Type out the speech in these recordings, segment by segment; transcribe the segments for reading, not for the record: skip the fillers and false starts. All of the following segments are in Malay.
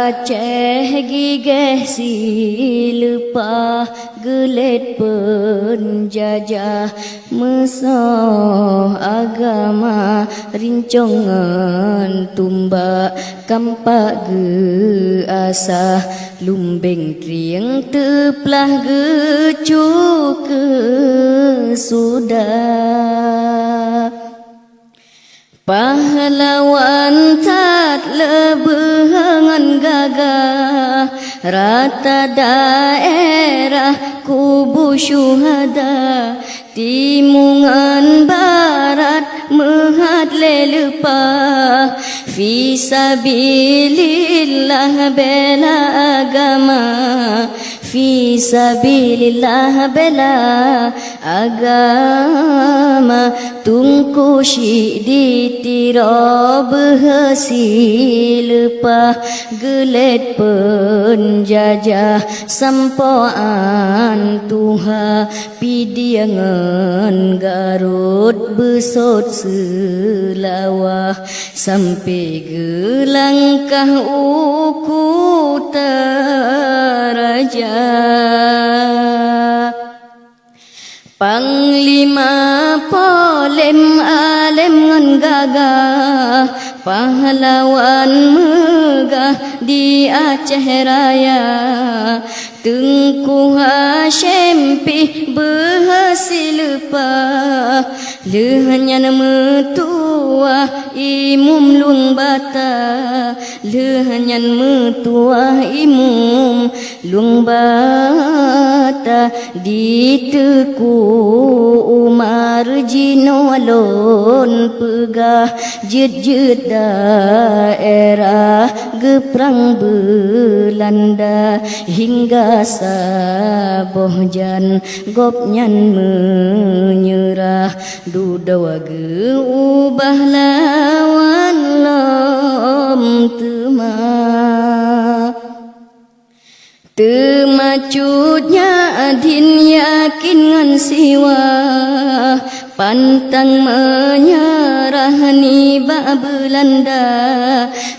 Aceh gigeh silpa gelet penjajah mesoh agama rincongan tumbak kampak ge asah lumbeng trieng teplah gecu ke sudah pahlawan tat lebengan gagah rata daerah kubu syuhada timungan barat mehad lelepah fisabilillah bela agama fisabilillah bela agama tungku syik ditira berhasil pah gelet penjajah sampoan tuha pidiangan Garut besot selawah sampai gelangkah uku teraja Panglima polem alem ngan gagah pahlawan megah di Aceh Raya Tengku Hashim Pih berhasil pah lehanyan metua imum lung bata lehanyan metua imum lung bata diteku Umar Jino alon pegah jet-jet daerah geprang Belanda hingga saboh jan gopnyan menyerah dudawa ge ubah lawan lom temacutnya adin yakin ngan siwa pantang menyerah ni ba Belanda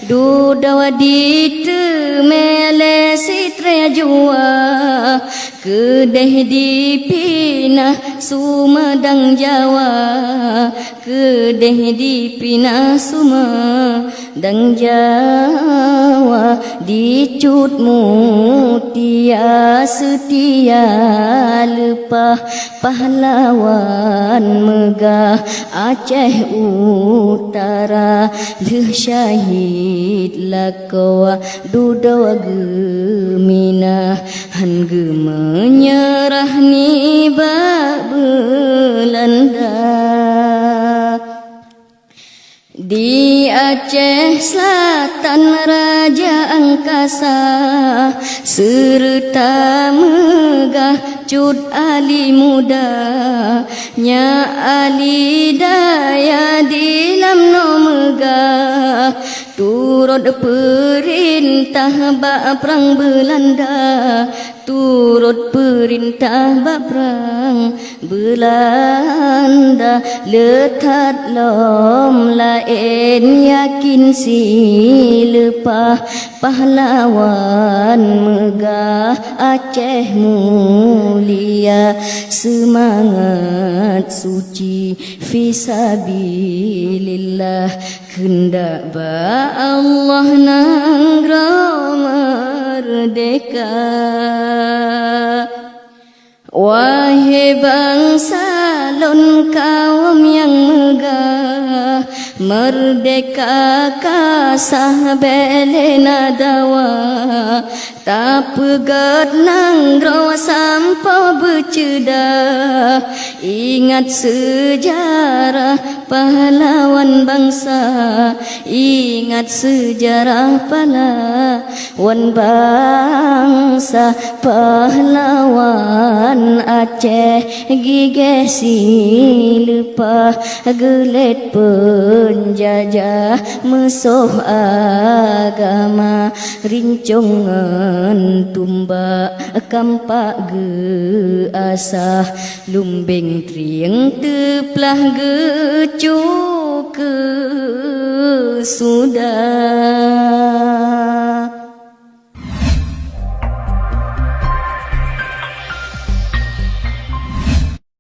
dudawa ditemele sitrea jua kedeh dipinah Sumedang Jawa kedeh dipinah Sumedang Jawa dicut mutia setia lepah pahlawan megah Aceh Utara leh syahid lakawa dudawa gemina han ge menyerah ni ba Belanda di Aceh Selatan Raja Angkasa serta megah cut Ali muda nya Ali daya di lamno megah turut perintah bak perang Belanda turut perintah bak perang Belanda letat lom lain yakin silepah pahlawan megah Aceh mulia semangat suci fisabilillah kendak ba Allah nangra merdeka wahai bangsa lon kaum yang megah merdeka kasah belena dawa tak pegat nanggro sampo bercedah ingat sejarah pahlawan bangsa ingat sejarah pahlawan bangsa pahlawan Aceh gigeh silepah gelet penjajah mesoh agama rincongan tumbak kampak ge asah lumbeng trieng teplah gecu ke sudah